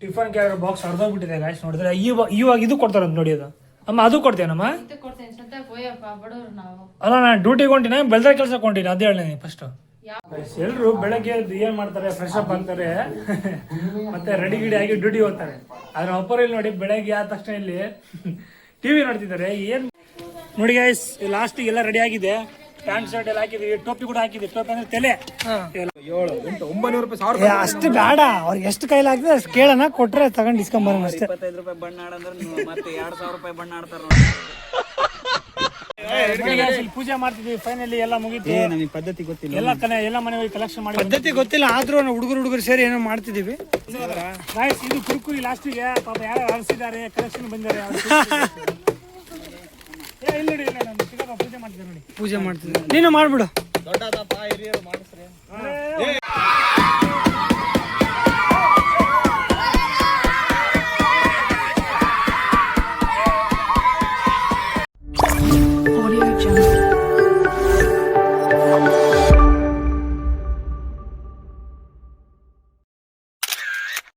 Tiffin carrier box ಹರಿದೋಗ್ಬಿಟ್ಟಿದೆ guys. ನೋಡಿದ್ರೆ ಇವಾಗ ಇದು ಕೊಡ್ತಾರಂತ ನೋಡಿ. ಅದು ಅಮ್ಮ ಅದು ಕೊಡ್ತೇನಮ್ಮ? ಅಲ್ಲ ನಾನು ಡ್ಯೂಟಿಗೆ ಹೊಂಟಿನ ಬೆಳ್ದ ಕೆಲ್ಸಕ್ಕೆ ಹೊಂಟಿನ ಅದೇ ಹೇಳಿ ಫಸ್ಟ್. ಎಲ್ರು ಬೆಳಗ್ಗೆ ಏನ್ ಮಾಡ್ತಾರೆ, ಫ್ರೆಶ್ ಅಪ್ ಆಗ್ತಾರೆ ಮತ್ತೆ ರೆಡಿ ಗಿಡಿ ಆಗಿ ಡ್ಯೂಟಿ ಹೋಗ್ತಾರೆ. ಆದ್ರೆ ಒಬ್ಬರು ಇಲ್ಲಿ ನೋಡಿ ಬೆಳಗ್ಗೆ ಆದ ತಕ್ಷಣ ಇಲ್ಲಿ ಟಿವಿ ನೋಡ್ತಿದ್ದಾರೆ. ಏನ್ ನೋಡಿ ಗೈಸ್, ಲಾಸ್ಟ್ ಎಲ್ಲ ರೆಡಿ ಆಗಿದೆ. ಪ್ಯಾಂಟ್ ಶರ್ಟ್ ಎಲ್ಲ ಹಾಕಿದ್ವಿ, ಟೋಪಿ ಕೂಡ ಹಾಕಿದ್ವಿ. ಟೋಪಿ ಅಂದ್ರೆ ತಲೆ 700-800 ರೂಪಾಯಿ ಅಷ್ಟು ಬೇಡ, ಅವ್ರಿಗೆ ಎಷ್ಟು ಕೈಲಿ ಆಗ್ತದೆ ಅಷ್ಟು ಕೇಳೋಣ, ಕೊಟ್ರೆ ತಗೊಂಡು ಇಸ್ಕೊಂಬರೋಣ ಅಷ್ಟೇ. 25 ರೂಪಾಯಿ ಬಣ್ಣ ಆಡಂದ್ರೆ ಮತ್ತೆ 2000 ರೂಪಾಯಿ ಬಣ್ಣ ಆಡ್ತಾರ. ಪೂಜೆ ಮಾಡ್ತಿದ್ವಿ, ಫೈನಲಿ ಎಲ್ಲ ಮುಗಿತು. ನಮಗೆ ಪದ್ಧತಿ ಗೊತ್ತಿಲ್ಲ, ಎಲ್ಲ ಮನೆ ಹೋಗಿ ಕಲೆಕ್ಷನ್ ಮಾಡಿ. ಪದ್ಧತಿ ಗೊತ್ತಿಲ್ಲ, ಆದ್ರೂ ಹುಡುಗರು ಸೇರಿ ಏನೋ ಮಾಡ್ತಿದೀವಿ. ಇದು ಕುರ್ಕುರಿ ಲಾಸ್ಟಿಗೆ ಪಾಪ ಯಾರು ಹರಿಸಿದ್ದಾರೆ, ಕಲೆಕ್ಷನ್ ಬಂದಿದ್ದಾರೆ. ಪೂಜೆ ಮಾಡ್ತಿದ್ದೆ ನೋಡಿ, ಪೂಜೆ ಮಾಡ್ತಿದ್ವಿ. ನೀನು ಮಾಡ್ಬಿಡು.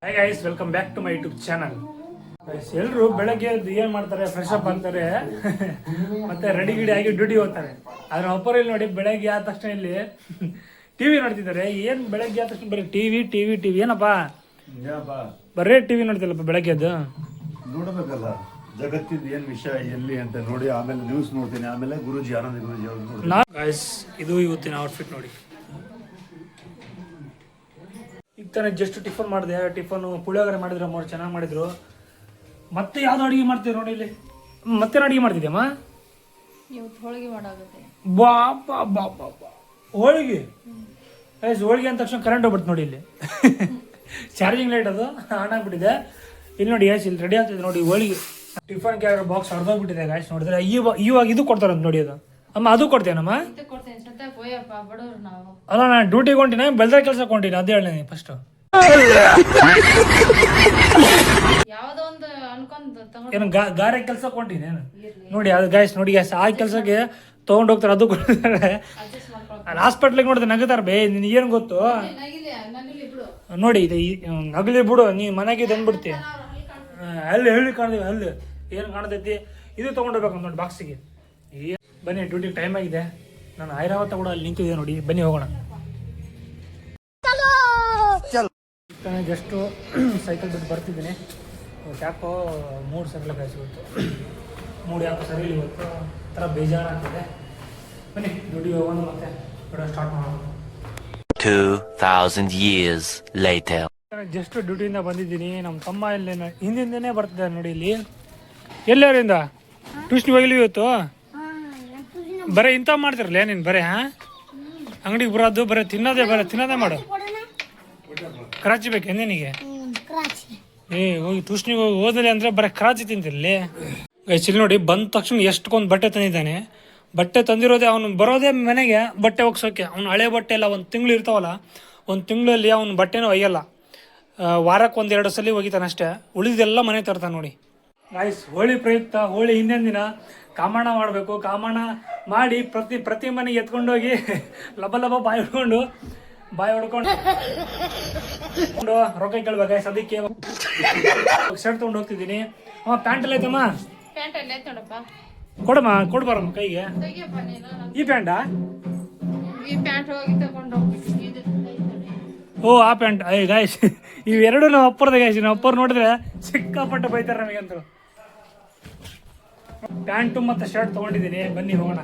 Hi guys, welcome back to my YouTube channel. ಎಲ್ರು ಬೆಳಗ್ಗೆ ಏನ್ ಮಾಡ್ತಾರೆ, ಫ್ರೆಶ್ ಅಪ್ ಆಗ್ತಾರೆ ಮತ್ತೆ ರೆಡಿ ಗಿಡಿ ಆಗಿ ಡ್ಯೂಟಿ ಹೋಗ್ತಾರೆ. ಆದ್ರೆ ಒಬ್ಬರು ಇಲ್ಲಿ ನೋಡಿ ಬೆಳಗ್ಗೆ ಆದ ತಕ್ಷಣ ಇಲ್ಲಿ ಟಿವಿ ನೋಡ್ತಿದ್ದಾರೆ. ಏನ್ ಬೆಳಗ್ಗೆ ಆದ ತಕ್ಷಣ ಬರೀ ಟಿವಿ ಏನಪ್ಪಾ, ಬರೇ ಟಿವಿ ನೋಡ್ತಿಲ್ಲಪ್ಪ ಬೆಳಗ್ಗೆ. ಅದು ನೋಡಬೇಕಲ್ಲ, ಜಗತ್ತಿನ ಏನ್ ವಿಷಯ ಎಲ್ಲಿ ಅಂತ ನೋಡಿ ಆಮೇಲೆ ನ್ಯೂಸ್ ನೋಡ್ತೀನಿ, ಆಮೇಲೆ ಗುರುಜಿ ಆನಂದ ಗುರುಜಿ ಅವ್ರು ನೋಡಿ. ಗೈಸ್, ಇದು ಇವತ್ತಿನ ಔಟ್ಫಿಟ್ ನೋಡಿ. ಈಗ ತಾನೇ ಜಸ್ಟ್ ಟಿಫನ್ ಮಾಡಿದೆ. ಟಿಫನ್ ಪುಳಿಯೋಗರೆ ಮಾಡಿದ್ರು, ಅಮ್ಮ ಚೆನ್ನಾಗಿ ಮಾಡಿದ್ರು. ಮತ್ತೆ ಯಾವ್ದು ಅಡುಗೆ ಮಾಡ್ತೀವಿ ನೋಡಿ ಇಲ್ಲಿ. ಮತ್ತೆ ಅಡುಗೆ ಮಾಡ್ತಿದ್ಯಮ್ಮ? ಹೋಳಿಗೆ ಮಾಡಾಗುತ್ತೆ. ಹೋಳಿಗೆ ಹೋಳಿಗೆ ಅಂದ ತಕ್ಷಣ ಕರೆಂಟ್ ಹೋಗ್ಬಿಡ್ತು ನೋಡಿ ಇಲ್ಲಿ. ಚಾರ್ಜಿಂಗ್ ಲೈಟ್ ಅದು ಆನ್ ಆಗ್ಬಿಟ್ಟಿದೆ. ಇಲ್ಲಿ ನೋಡಿ ಗ್ಯಾಸ್, ಇಲ್ಲಿ ರೆಡಿ ಆಗ್ತಿದೆ ನೋಡಿ ಹೋಳಿಗೆ. ಟಿಫನ್ ಕ್ಯಾರಿಯರ್ ಬಾಕ್ಸ್ ಹರಿದೋಗ್ಬಿಟ್ಟಿದೆ ಗ್ಯಾಸ್. ನೋಡಿದ್ರೆ ಇವಾಗ ಇದು ಕೊಡ್ತಾರಂತ ನೋಡಿ. ಅದು ಅಮ್ಮ ಅದು ಕೊಡ್ತೇನಮ್ಮ? ಅಲ್ಲ ನಾನು ಡ್ಯೂಟಿಗೆ ಹೊಂಟಿನ ಬೆಳ್ದ ಕೆಲ್ಸಕ್ಕೆ ಹೊಂಟಿನ ಅದೇ ಹೇಳಿ ಫಸ್ಟ್. ಏನು ಗಾರೆ ಕೆಲ್ಸಕ್ಕೆ ಹೊಂಟಿನಿ ನೋಡಿ. ಅದು ಗ್ಯಾಸ್ ನೋಡಿ, ಗ್ಯಾಸ್ ಆ ಕೆಲ್ಸಕ್ಕೆ ತಗೊಂಡ್ ಹೋಗ್ತಾರೆ, ಅದು ಕೊಡ್ತಾರೆ. ಹಾಸ್ಪಿಟ್ಲಿಗೆ ನೋಡಿದ್ರೆ ನಗತಾರ ಬೇ, ನಿನ್ ಏನ್ ಗೊತ್ತು ನೋಡಿ. ಇದು ನಗಲಿ ಬಿಡು, ನೀ ಮನೆಗೆ ತಂದ್ಬಿಡ್ತಿ. ಹಳ್ಳಿ ಕಾಣ್ತೀವಿ, ಹಲ್ಲು ಏನು ಕಾಣ್ತೈತಿ. ಇದು ತಗೊಂಡೋಗ್ಬೇಕಂತ ನೋಡಿ ಬಾಕ್ಸಿಗೆ. ಬನ್ನಿ, ಡ್ಯೂಟಿಗೆ ಟೈಮ್ ಆಗಿದೆ. ನಾನು ಐರಾವತ ಕೂಡ ಅಲ್ಲಿ ನಿಂತಿದೆ ನೋಡಿ, ಬನ್ನಿ ಹೋಗೋಣ. ಜಸ್ಟ್ ಸೈಕಲ್ ಬಿಟ್ಟು ಬರ್ತಿದ್ದೀನಿ. ಯಾಕೋ ಮೂಡ್ ಸರಿಲ್ಲ ಕಾಯಿಸಿ ಇವತ್ತು. ಮೂಡ್ ಯಾಕೋ ಸರಿ ಇವತ್ತು ಥರ ಬೇಜಾರಾಗ್ತಿದೆ. ಬನ್ನಿ ಡ್ಯೂಟಿಗೆ ಹೋಗೋಣ, ಮತ್ತೆ ವಿಡಿಯೋ ಸ್ಟಾರ್ಟ್ ಮಾಡೋಣ. 2000 years later. ಜಸ್ಟ್ ಡ್ಯೂಟಿಯಿಂದ ಬಂದಿದ್ದೀನಿ. ನಮ್ಮ ತಮ್ಮ ಇಲ್ಲಿ ಹಿಂದಿಂದನೇ ಬರ್ತಿದ್ದಾರೆ ನೋಡಿ. ಇಲ್ಲಿ ಎಲ್ಲರಿಂದ ಟ್ಯೂಷನ್ ಹೋಗಿಲಿ ಇವತ್ತು? ಬರೀ ಇಂಥ ಮಾಡ್ತಿರಲ್ಲ ನೀನು, ಬರೀ ಅಂಗಡಿಗೆ ಬರೋದು, ಬರೀ ತಿನ್ನೋದೇ ಮಾಡು. ಕರಾಚಿ ಬೇಕೆ ನಿನಗೆ? ಹೋಗಿ ಟ್ಯೂಷನ್ಗೆ ಹೋಗಿ ಓದಲಿ ಅಂದ್ರೆ ಬರೀ ಕರಾಚಿ ತಿಂತಿರಲಿ. ಇಲ್ಲಿ ನೋಡಿ, ಬಂದ ತಕ್ಷಣ ಎಷ್ಟೊಂದು ಬಟ್ಟೆ ತಂದಿದ್ದಾನೆ. ಬಟ್ಟೆ ತಂದಿರೋದೇ ಅವನು ಬರೋದೇ ಮನೆಗೆ ಬಟ್ಟೆ ಒಗ್ಸೋಕೆ. ಅವ್ನು ಹಳೆ ಬಟ್ಟೆ ಎಲ್ಲ ಒಂದು ತಿಂಗಳು ಇರ್ತಾವಲ್ಲ, ಒಂದು ತಿಂಗಳಲ್ಲಿ ಅವ್ನು ಬಟ್ಟೆನೂ ಒಯ್ಯಲ್ಲ. ವಾರಕ್ಕೆ 1-2 ಸಲ ಒಗಿತಾನೆ ಅಷ್ಟೇ. ಉಳಿದೆಲ್ಲ ಮನೆ ತರ್ತಾನೆ ನೋಡಿ. ಗಾಯ್ಸ್, ಹೋಳಿ ಪ್ರಯುಕ್ತ ಹೋಳಿ ಹಿಂದಿನ ದಿನ ಕಾಮಣ್ಣ ಮಾಡಬೇಕು. ಕಾಮಣ್ಣ ಮಾಡಿ ಪ್ರತಿ ಮನೆಗೆ ಎತ್ಕೊಂಡೋಗಿ ಲಬ ಬಾಯಿ ಹೊಡ್ಕೊಂಡು ರೊಕ್ಕ ಕೇಳ್ಬೇಕು ಗಾಯ್ಸ್. ಅದಕ್ಕೆ ಶರ್ಟ್ ತಗೊಂಡು ಹೋಗ್ತಿದ್ದೀನಿ. ಪ್ಯಾಂಟ್ ಎಲ್ಲ ಐತಮ್ಮ? ಕೊಡಮ್ಮ, ಕೊಡ್ಬಾರಮ್ಮ ಕೈಗೆ. ಈ ಪ್ಯಾಂಟಾ? ಓ, ಆ ಪ್ಯಾಂಟ್. ಗಾಯ್ಸ್, ಇವೆರಡು ನಾವು ಅಪ್ಪರದ ಗಾಯ್ಸ್. ನಾವು ಅಪ್ಪರು ನೋಡಿದ್ರೆ ಸಿಕ್ಕಾಪಟ್ಟೆ ಬೈತಾರೆ ನಮಗಂತೂ. ಪ್ಯಾಂಟು ಮತ್ತೆ ಶರ್ಟ್ ತಗೊಂಡಿದ್ದೀನಿ, ಬನ್ನಿ ಹೋಗೋಣ.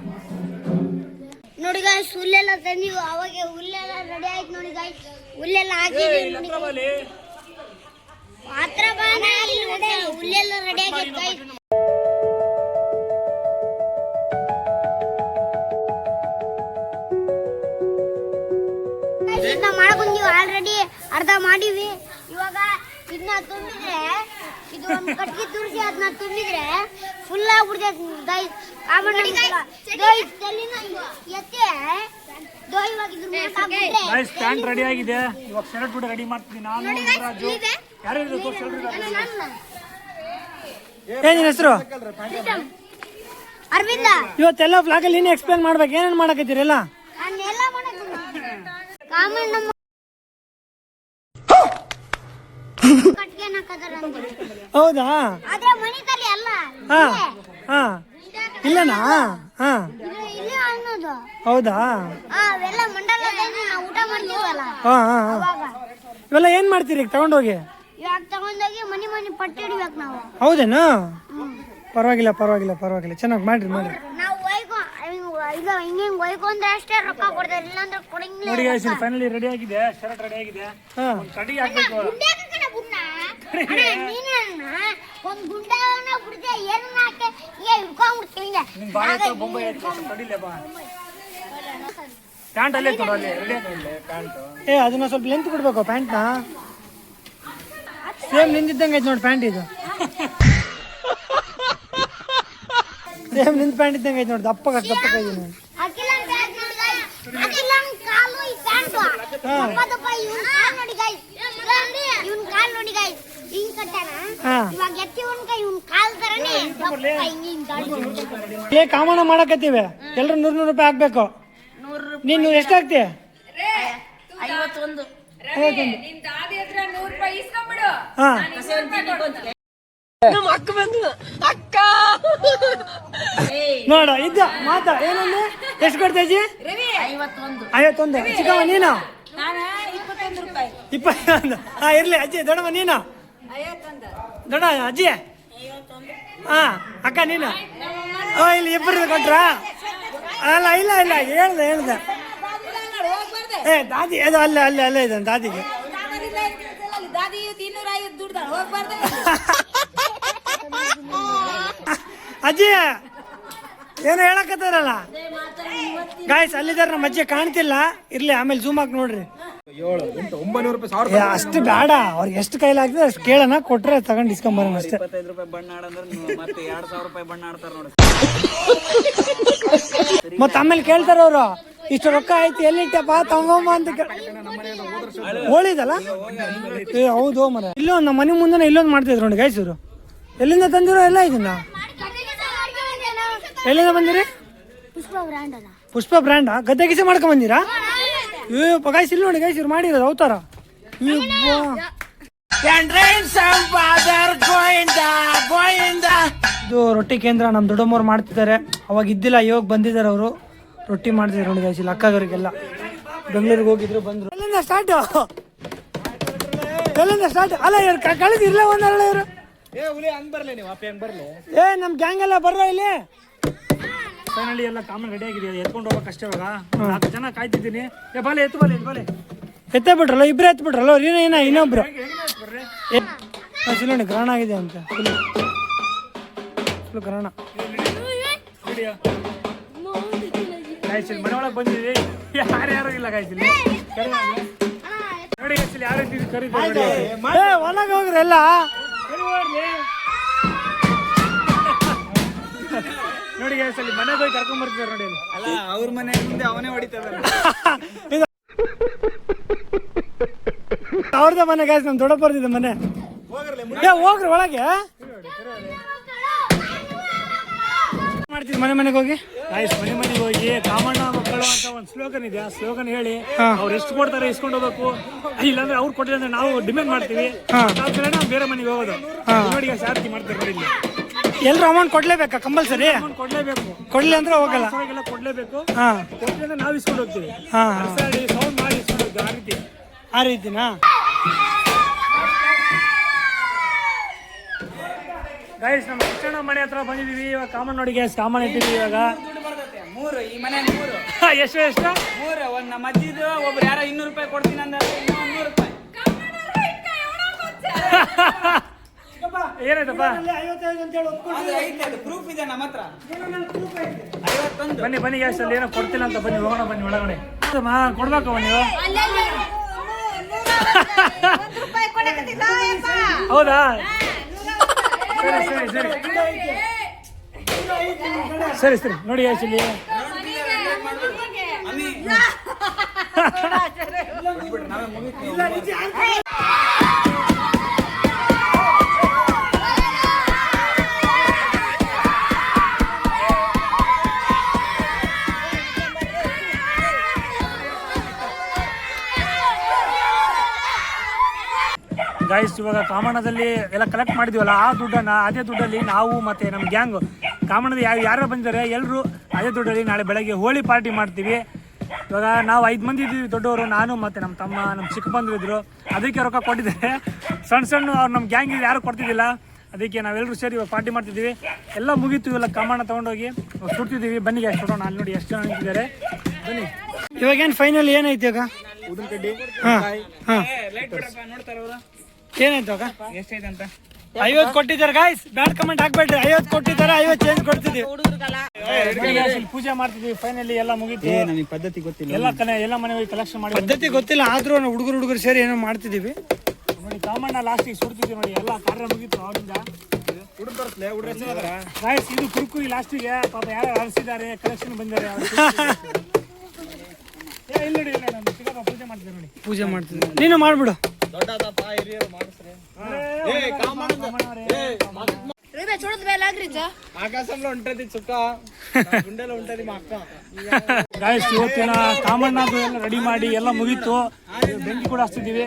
ನೋಡಿ ಗಾಯ್ಸ್, ಹುಲ್ಲೆಲ್ಲ ತಂದಿವು. ಅವಾಗ ಹುಲ್ಲೆಲ್ಲ ರೆಡಿ ಆಯ್ತು ನೋಡಿ ಗಾಯ್ಸ್. ಹುಲ್ಲೆಲ್ಲ ಹಾಕಿದೀವಿ ನೋಡಿ. ಮಾತ್ರ ಹುಲ್ಲೆಲ್ಲ ರೆಡಿ ಆಗೈತೆ ಗಾಯ್ಸ್. ಇದನ್ನ ಮಾಡ್ಕೊಂಡ್ವಿ, ಆಲ್ರೆಡಿ ಅರ್ಧ ಮಾಡಿವಿ. ಇವಾಗ ಇದನ್ನ ತುಂಬಿದ್ರೆ, ಇದು ಒಂದು ಕಟ್ಗೆ ತುರ್ಸಿ ಅದನ್ನ ತುಂಬಿದ್ರೆ ಫುಲ್ ಆಗ್ಬಿಡ್ತೈತೆ ಗಾಯ್ಸ್. ಪ್ಯಾಂಟ್ ರೆಡಿ ಆಗಿದೆ. ಇವಾಗ ಶರ್ಟ್ ಕೂಡ ರೆಡಿ ಮಾಡ್ತೀನಿ ನಾನು. ಏನ್ ಹೆಸರು? ಅರವಿಂದ. ಇವತ್ತೆಲ್ಲ ಫ್ಲಾಗ್ ಅಲ್ಲಿ ನೀನು ಎಕ್ಸ್ಪ್ಲೇನ್ ಮಾಡ್ಬೇಕು, ಏನೇನ್ ಮಾಡಕತ್ತೀರಲ್ಲ? ಕಾಮಣ್ಣ ಮಾಡ್ಕೋತಾರ ಹೌದಾ? ಆದ್ರೆ ಮನಿ ತಲೆ ಅಲ್ಲ ಹಾ ಹಾ ಇಲ್ಲನಾ? ಹಾ ಇಲ್ಲಿ ಅನ್ನೋದು. ಹೌದಾ? ಅವೆಲ್ಲ ಮಂಡಲದಲ್ಲಿ ನಾವು ಊಟ ಮಾಡ್ತೀವಲ್ಲ ಹಾ ಹಾ ಹಾ. ಅವಾಗ ಇವೆಲ್ಲ ಏನ್ ಮಾಡ್ತೀರಿ ಈಗ ತಗೊಂಡೋಗಿ? ಇವಾಗ ತಗೊಂಡೋಗಿ ಮನಿ ಪಟ್ಟಿ ಹಿಡಿಬೇಕು ನಾವು. ಹೌದೇನು? ಪರವಾಗಿಲ್ಲ ಪರವಾಗಿಲ್ಲ ಪರವಾಗಿಲ್ಲ, ಚೆನ್ನಾಗಿ ಮಾಡ್ರಿ ಮಾಡ್ರಿ. ನಾವು ಈಗ ಹಿಂಗೆ ಒಯ್ಕೊಂಡ್ರೆ ಅಷ್ಟೇ ರೊಕ್ಕ ಕೊಡ್ತಾರೆ, ಇಲ್ಲಾಂದ್ರೆ ಕೊಡಂಗಿಲ್ಲ. ನೋಡಿ guys, ಇಲ್ಲಿ ಫೈನಲಿ ರೆಡಿ ಆಗಿದೆ, ಶರ್ಟ್ ರೆಡಿ ಆಗಿದೆ. ಹಾ ಒಂದು ಕಡಿಗೆ ಹಾಕ್ಬೇಕು. ಒಂದ್ ಗುಂಡನ ಬಿಡ್ದೆ ಏನನ್ನ ಹಾಕಿ ಹಿಡ್ಕೊಂಡ್ಬಿಡ್ತೀವಿ. ನಿನ್ ಬಾಯಿ ಹತ್ರ ಬೊಂಬೆ ಕಡಿಲೆ ಬಾ. ಪ್ಯಾಂಟ್ ಅಲ್ಲೇ ತೊಡೋ, ಅಲ್ಲಿ ರೆಡಿ ಆಗಿದೆ ಪ್ಯಾಂಟ್. ಅದನ್ನ ಸ್ವಲ್ಪ ಲೆಂತ್ ಬಿಡ್ಬೇಕು ಪ್ಯಾಂಟ್ನ. ಸೇಮ್ ನಿಂತಿದ್ದಂಗೆ ಐತೆ ನೋಡಿ ಪ್ಯಾಂಟ್ ಇದು. ಸೇಮ್ ನಿಂತ ಪ್ಯಾಂಟ್ ಇದ್ದಂಗೆ ಐತೆ ನೋಡಿ, ದಪ್ಪಗೆ ಇದೀನಿ. ಕಾಲು ಈ ಪ್ಯಾಂಟು ದಪ್ಪ ಇವನ್ ಕಾಲ್ ನೋಡಿ ಗೈಸ್, ಇವನ್ ಕಾಲ್ ನೋಡಿ ಗೈಸ್, ಹಿಂಗ್ ಕಟ್ಟಾನ. ಇವಾಗ ಎತ್ತಿ ಇವನ್ ಕಾಲ್ ತರನೇ ದಪ್ಪ ಹಿಂಗ್ ಕಾಮಣ್ಣ ಮಾಡಕತ್ತೀವಿ, ಎಲ್ರು 100 ರೂಪಾಯಿ ಹಾಕ್ಬೇಕು. ನೀನು ಎಷ್ಟು ಹಾಕ್ತಿ? 51. ಹಾ ನೋಡ ಇದ್ದ ಮಾತಾ ಏನಂದ್ರೆ ಎಷ್ಟು ಕೊಡ್ತಾ ಅಜ್ಜಿ? 51. ಚಿಕ್ಕಮ್ಮ ನೀನು? 21. ಹಾ ಇರ್ಲಿ ಅಜ್ಜಿ. ದೊಡ್ಡಮ್ಮ ನೀನು? ದೊಡ್ಡ ಅಜ್ಜಿ? ಹಾ ಅಕ್ಕ ನೀನು? ಇಲ್ಲಿ ಇಬ್ಬರು ಕೊಟ್ರ? ಅಲ್ಲ ಇಲ್ಲ ಇಲ್ಲ ಹೇಳ್ದೆ ದಾದಿ ಅದು ಅಲ್ಲೇ ಇದೆ ದಾದಿಗೆ. ಅಜ್ಜಿ ಏನು ಹೇಳಕತ್ತಾರಲ್ಲ ಗಾಯ್ಸ್, ಅಲ್ಲಿದ್ದಾರೆ ನಮ್ಮ ಅಜ್ಜಿ ಕಾಣ್ತಿಲ್ಲ. ಇರ್ಲಿ ಆಮೇಲೆ ಜೂಮ್ ಹಾಕಿ ನೋಡ್ರಿ. 7, 8, 900 ರೂಪಾಯಿ, 1000 ರೂಪಾಯಿ. ಅಷ್ಟು ಬೇಡ, ಅವ್ರಿಗೆ ಎಷ್ಟು ಕೈಲಾಗ್ತದೆ ಅಷ್ಟು ಕೇಳೋಣ, ಕೊಟ್ರೆ ತಗೊಂಡು ಇಸ್ಕೊಂಬರೋಣ ಅಷ್ಟೇ. 25 ರೂಪಾಯಿ ಬಣ್ಣ ಆಡಂದ್ರೆ ಮತ್ತೆ 2000 ರೂಪಾಯಿ ಬಣ್ಣ ಆಡ್ತಾರ ನೋಡಿ. ಮತ್ತೆ ಆಮೇಲೆ ಕೇಳ್ತಾರ ಅವರು, ಇಷ್ಟು ರೊಕ್ಕ ಐತಿ ಎಲ್ಲಿಟ್ಟಪ್ಪ ತಗೊಂಬ ಅಂತ. ಹೋಳಿದಲ್ಲ ಹೌದು ಮರ. ಇಲ್ಲೊಂದು ನಮ್ಮ ಮನೆ ಮುಂದೆ ಇಲ್ಲೊಂದು ಮಾಡ್ತಿದ್ರು ನೋಡಿ ಗೈಸ್ ಇವರು. ಎಲ್ಲಿಂದ ತಂದಿರೋ ಎಲ್ಲ ಇದನ್ನ? ಎಲ್ಲಿಂದ ಬಂದಿರಿ? ಪುಷ್ಪ ಬ್ರ್ಯಾಂಡ? ಗದ್ದೆ ಗಿಸೆ ಮಾಡ್ಕೊಂಡ್ ಬಂದಿರಾ? ಗೈಸ್ ಇಲ್ಲಿ ನೋಡಿ ಗೈಸ್ ಇವ್ರು ಮಾಡಿರೋದು ಅವತಾರ. ಇದು ರೊಟ್ಟಿ ಕೇಂದ್ರ ನಮ್ಮ ದೊಡ್ಡಮ್ಮವ್ರು ಮಾಡ್ತಿದ್ದಾರೆ. ಅವಾಗ ಇದ್ದಿಲ್ಲ, ಇವಾಗ ಬಂದಿದ್ದಾರೆ ಅವರು. ರೊಟ್ಟಿ ಮಾಡ್ತಿದ್ದಾರೆ ನೋಡಿ ಗೈಸ್ ಇಲ್ಲಿ ಅಕ್ಕಗರಿಗೆಲ್ಲ. ಬೆಂಗಳೂರಿಗೆ ಹೋಗಿದ್ರು ಬಂದ್ರು. ಎಲ್ಲಿಂದ ಸ್ಟಾರ್ಟ್ ಅಲ್ಲ ಇವ್ರು ಕಳಿಸಿರ್ಲ ಒಂದಲ್ಲ ಇವರು. ಹಂಗ್ ಬರ್ಲಿ ನೀವು ಅಪ್ಪ, ಹಂಗ್ ಬರ್ಲಿ. ನಮ್ ಗ್ಯಾಂಗ್ ಎಲ್ಲ ಬರ್ರ ಇಲ್ಲಿ. ಫೈನಲಿ ಎಲ್ಲ ಕಾಮನ್ ರೆಡಿ ಆಗಿದೆ, ಎತ್ಕೊಂಡು ಹೋಗಕ್ಕೆ ಅಷ್ಟೇ. ಇವಾಗ 4 ಜನ ಕಾಯ್ತಿದ್ದೀನಿ. ಬಾಲೆ ಎತ್ತು ಬಾಲೆ ಎತ್ತೇ ಬಿಟ್ರಲ್ಲ, ಇಬ್ರು ಎತ್ತು ಬಿಟ್ರಲ್ಲ ಅವ್ರು. ಇನ್ನೊಬ್ರು ನೋಡಿ ಗ್ರಹಣ ಆಗಿದೆ ಅಂತ. ಫುಲ್ ಗ್ರಹಣ. ಗಾಯ್ಸಿಲ್ ಮನೆ ಒಳಗೆ ಬಂದಿದ್ದೀವಿ, ಯಾರ್ಯಾರು ಇಲ್ಲ ಗಾಯ್ಸಿಲ್ಲಿ. ನೋಡಿ ಗಾಯ್ಸಿಲ್ ಯಾವ ರೀತಿ ಕರೀತಾರೆ ಒಳಗೆ ಹೋಗ್ರಿ ಎಲ್ಲ. ನೋಡಿ ಗಾಯ್ಸಲ್ಲಿ ಮನೆಗೆ ಹೋಗಿ ಕರ್ಕೊಂಡ್ ಬರ್ತಿದ್ದಾರೆ ನೋಡಿ. ಅಲ್ಲ ಅವ್ರ ಮನೆ ಮುಂದೆ ಅವನೇ ಹೊಡಿತದ. ಅವ್ರದ್ದೇ ಮನೆ ಗಾಯ್ಸ್, ನಮ್ ದೊಡ್ಡ ಬರ್ತಿದ್ದ ಮನೆ. ಹೋಗ್ರಿ ಒಳಗೆ. ಮಾಡ್ತಿದ್ ಮನೆಗೆ ಹೋಗಿ ಗಾಯ್ಸ್ ಮನೆಗೆ ಹೋಗಿ ಕಾಮಣ್ಣ ಮಕ್ಕಳು ಅಂತ ಒಂದು ಸ್ಲೋಗನ್ ಇದೆ, ಆ ಸ್ಲೋಗನ್ ಹೇಳಿ ಅವ್ರು ಎಷ್ಟು ಕೊಡ್ತಾರೆ ಇಸ್ಕೊಂಡು ಹೋಗ್ಬೇಕು. ಇಲ್ಲಾಂದ್ರೆ ಅವ್ರು ಕೊಟ್ಟಿಲ್ಲ ಅಂದ್ರೆ ನಾವು ಡಿಮ್ಯಾಂಡ್ ಮಾಡ್ತೀವಿ, ನಾವು ಬೇರೆ ಮನೆಗೆ ಹೋಗೋದು. ನೋಡಿ ಸಾರ್ಥಿ ಮಾಡ್ತಾರೆ ನೋಡಿ. ಇಲ್ಲಿ ಎಲ್ರು ಅಮೌಂಟ್ ಕೊಡ್ಲೇಬೇಕಾ ಕಂಪಲ್ಸರಿ? ಕೊಡ್ಲೇಬೇಕು, ಕೊಡ್ಲಿ ಅಂದ್ರೆ ಹೋಗಲ್ಲ. ಕೊಡ್ಲೇಬೇಕು. ಹಾ ಕೊಟ್ಟಿಲ್ಲ ನಾವು ಇಸ್ಕೊಂಡು ಹೋಗ್ತೀವಿ. ಸೌಂಡ್ ಮಾಡಿ ಇಸ್ಕೊಂಡು ಹೋಗ್ತೀವಿ. ಆ ರೀತಿ ಆ ರೀತಿನಾ? ಗೈಸ್ ನಮ್ಮ ಕೃಷ್ಣ ಮನೆ ಹತ್ರ ಬಂದಿದೀವಿ. ಇವಾಗ ಕಾಮನ್ ನೋಡಿ ಗ್ಯಾಸ್ ಕಾಮನ್ ಇಟ್ಟಿದ್ದೀವಿ ಇವಾಗ. 3 ಈ ಮನೆ 3 ಎಷ್ಟು 3. ಒಂದ್ ನಮ್ಮ ಅಜ್ಜಿದು, ಒಬ್ರು ಯಾರೋ 200 ರೂಪಾಯಿ ಕೊಡ್ತೀನಿ ಅಂದ್ರೆ 100 ರೂಪಾಯಿ. ಏನಾಯ್ತಪ್ಪ? ಪ್ರೂಫ್ ಇದೆ ನಮ್ಮ ಹತ್ರ. ಬನ್ನಿ ಗ್ಯಾಸ್ ಅಲ್ಲಿ ಏನೋ ಕೊಡ್ತಿಲ್ಲ ಅಂತ ಬನ್ನಿ ಹೋಗೋಣ, ಬನ್ನಿ ಒಳಗಡೆ. ಕೊಡ್ಬೇಕು ನೀವು? ಹೌದಾ? ಸರಿ ನೋಡಿ ಗ್ಯಾಸ್ ಇಲ್ಲಿ ಗೈಸ್ ಗೈಸ್ ಇವಾಗ ಕಾಮಣ್ಣದಲ್ಲಿ ಎಲ್ಲ ಕಲೆಕ್ಟ್ ಮಾಡಿದ್ವಲ್ಲ ಆ ದುಡ್ಡನ್ನ ಅದೇ ದುಡ್ಡಲ್ಲಿ ನಾವು ಮತ್ತೆ ನಮ್ಮ ಗ್ಯಾಂಗು ಕಾಮಣ್ಣದ ಯಾರು ಬಂದಿದ್ದಾರೆ ಎಲ್ಲರೂ ಅದೇ ದುಡ್ಡಲ್ಲಿ ನಾಳೆ ಬೆಳಗ್ಗೆ ಹೋಳಿ ಪಾರ್ಟಿ ಮಾಡ್ತೀವಿ. ಇವಾಗ ನಾವು 5 ಮಂದಿ ಇದ್ದೀವಿ ದೊಡ್ಡವರು, ನಾನು ಮತ್ತು ನಮ್ಮ ತಮ್ಮ ನಮ್ಮ ಚಿಕ್ಕ ಬಂದಿದ್ರು, ಅದಕ್ಕೆ ರೊಕ್ಕ ಕೊಟ್ಟಿದ್ದಾರೆ. ಸಣ್ಣ ಅವ್ರು ನಮ್ಮ ಗ್ಯಾಂಗ್ ಯಾರು ಕೊಡ್ತಿದ್ದಿಲ್ಲ, ಅದಕ್ಕೆ ನಾವೆಲ್ಲರೂ ಸೇರಿ ಇವಾಗ ಪಾರ್ಟಿ ಮಾಡ್ತಿದ್ದೀವಿ. ಎಲ್ಲ ಮುಗೀತು, ಇವೆಲ್ಲ ಕಾಮಣ್ಣ ತೊಗೊಂಡೋಗಿ ಸುಡ್ತಿದ್ದೀವಿ. ಬನ್ನಿ ಗ್ಯಾಸ್ ಕೊಡೋಣ. ಅಲ್ಲಿ ನೋಡಿ ಎಷ್ಟು ಜನ ನಿಂತಿದ್ದಾರೆ, ಬನ್ನಿ. ಇವಾಗ ಏನು ಫೈನಲ್ ಏನಾಯ್ತು ಇವಾಗ? ಹಾಂ ಹಾಂ ಏನಾಯ್ತು ಇವಾಗ? ಎಷ್ಟೈತೆ ಅಂತ 50 ಕೊಟ್ಟಿದ್ದಾರೆ ಗಾಯ್ಸ್, ಬ್ಯಾಡ್ ಕಮೆಂಟ್ ಹಾಕ್ಬೇಡ್ರಿ. 50 ಕೊಟ್ಟಿದ್ದಾರೆ, 50 ಚೇಂಜ್ ಕೊಡ್ತಿದ್ದೀವಿ. ಇಲ್ಲಿ ಪೂಜೆ ಮಾಡ್ತಿದ್ದೀವಿ. ಫೈನಲಿ ಎಲ್ಲ ಮುಗೀತು. ನನಗೆ ಪದ್ಧತಿ ಗೊತ್ತಿಲ್ಲ. ಎಲ್ಲ ಮನೆ ಹೋಗಿ ಕಲೆಕ್ಷನ್ ಮಾಡಿ ಪದ್ಧತಿ ಗೊತ್ತಿಲ್ಲ, ಆದ್ರೂ ಹುಡುಗರು ಸೇರಿ ಏನೋ ಮಾಡ್ತಿದ್ದೀವಿ. ನೋಡಿ ಕಾಮಣ್ಣ ಲಾಸ್ಟಿಗೆ ಸುಡ್ತಿದ್ದೀವಿ ನೋಡಿ. ಎಲ್ಲ ಕಾರ್ಯ ಮುಗೀತು ಅವರಿಂದ. ಗಾಯ್ಸ್ ಇದು ಕುರುಕುರಿ ಲಾಸ್ಟಿಗೆ ಪಾಪ ಯಾರು ಹರಿಸಿದ್ದಾರೆ, ಕಲೆಕ್ಷನ್ ಬಂದಿದ್ದಾರೆ. ಇಲ್ಲ ನೋಡಿ, ಇಲ್ಲ ನಮ್ಮ ಚಿಕ್ಕಪ್ಪ ಪೂಜೆ ಮಾಡ್ತಿದ್ದಾರೆ ನೋಡಿ. ಪೂಜೆ ಮಾಡ್ತಿದ್ದೀವಿ, ನೀನು ಮಾಡ್ಬಿಡು. ఆకాశంలో ఉంటది చుక్క, గుండెలో ఉంటది మా అక్క. ಗಾಯ್ಸ್ ಇವತ್ತಿನ ಕಾಮಣ್ಣದು ಎಲ್ಲ ರೆಡಿ ಮಾಡಿ ಎಲ್ಲ ಮುಗೀತು. ಬೆಂಕಿ ಕೂಡ ಹಚ್ತಿದ್ದೀವಿ.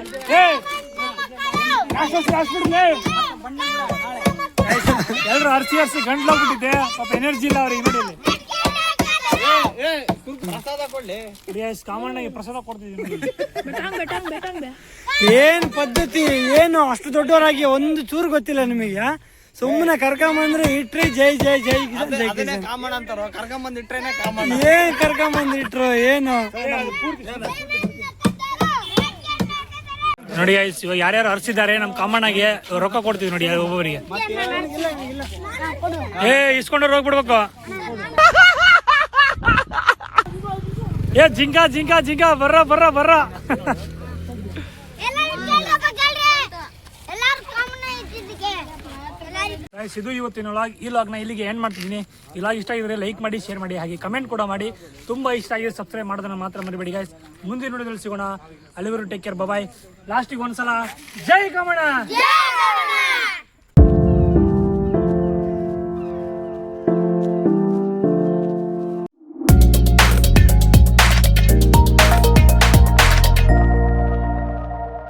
ಎಲ್ಲರೂ ಹರಿಸಿ ಗಂಟ್ಲೋಗ್ಬಿಟ್ಟಿದ್ದೆ, ಪಾಪ ಎನರ್ಜಿ ಇಲ್ಲ ಅವ್ರಿಗೆ. ನೋಡಿ ప్రసాద కొಡ್లే. ಕಾಮಣ್ಣಗೆ ಪ್ರಸಾದ ಕೊಡ್ತಿದ್ದೀವಿ. ಏನ್ ಪದ್ಧತಿ ಏನು ಅಷ್ಟು ದೊಡ್ಡವರಾಗಿ ಒಂದು ಚೂರು ಗೊತ್ತಿಲ್ಲ ನಿಮಗೆ? ಸುಮ್ಮನೆ ಕರ್ಕೊಂಬಂದ್ರೆ ಇಟ್ರಿ ಜೈ ಜೈ ಜೈ ಕಾಮಣ್ಣ ಅಂತಾರ, ಕರ್ಕೊಂಬಂದ್ ಇಟ್ರೇನೆ ಕಾಮಣ್ಣ. ಏನ್ ಕರ್ಕೊಂಬಂದಿಟ್ರು ಏನು? ನೋಡಿ ಗೈಸ್ ಇವಾಗ ಯಾರ್ಯಾರು ಹರಿಸಿದ್ದಾರೆ ನಮ್ಮ ಕಾಮಣ್ಣಗೆ ರೊಕ್ಕ ಕೊಡ್ತೀವಿ ನೋಡಿ ಒಬ್ಬೊಬ್ಬರಿಗೆ. ಇಸ್ಕೊಂಡ್ರೆ ಹೋಗ್ಬಿಡ್ಬೇಕು. ಜಿಂಕ ಜಿಂಕ ಜಿಂಕ ಬರ್ರ ಬರ್ರ ಬರ್ರ. ಇದು ಇವತ್ತಿನ ವ್ಲಾಗ್. ಈ ವ್ಲಾಗ್ನ ಇಲ್ಲಿಗೆ ಎಂಡ್ ಮಾಡ್ತಿದ್ದೀನಿ. ಈ ವ್ಲಾಗ್ ಇಷ್ಟ ಆಗಿದ್ರೆ ಲೈಕ್ ಮಾಡಿ, ಶೇರ್ ಮಾಡಿ, ಹಾಗೆ ಕಮೆಂಟ್ ಕೂಡ ಮಾಡಿ. ತುಂಬಾ ಇಷ್ಟ ಆಗಿದೆ ಸಬ್ಸ್ಕ್ರೈಬ್ ಮಾಡೋದನ್ನ ಮಾತ್ರ ಮರಿಬೇಡಿ ಗೈಸ್. ಮುಂದಿನ ವಿಡಿಯೋದಲ್ಲಿ ಸಿಗೋಣ. ಅಲ್ಲಿವರೆಗೂ ಟೇಕ್ ಕೇರ್, ಬಾಯ್. ಲಾಸ್ಟಿಗೆ ಒಂದ್ಸಲ ಜೈ ಕಾಮಣ್ಣ.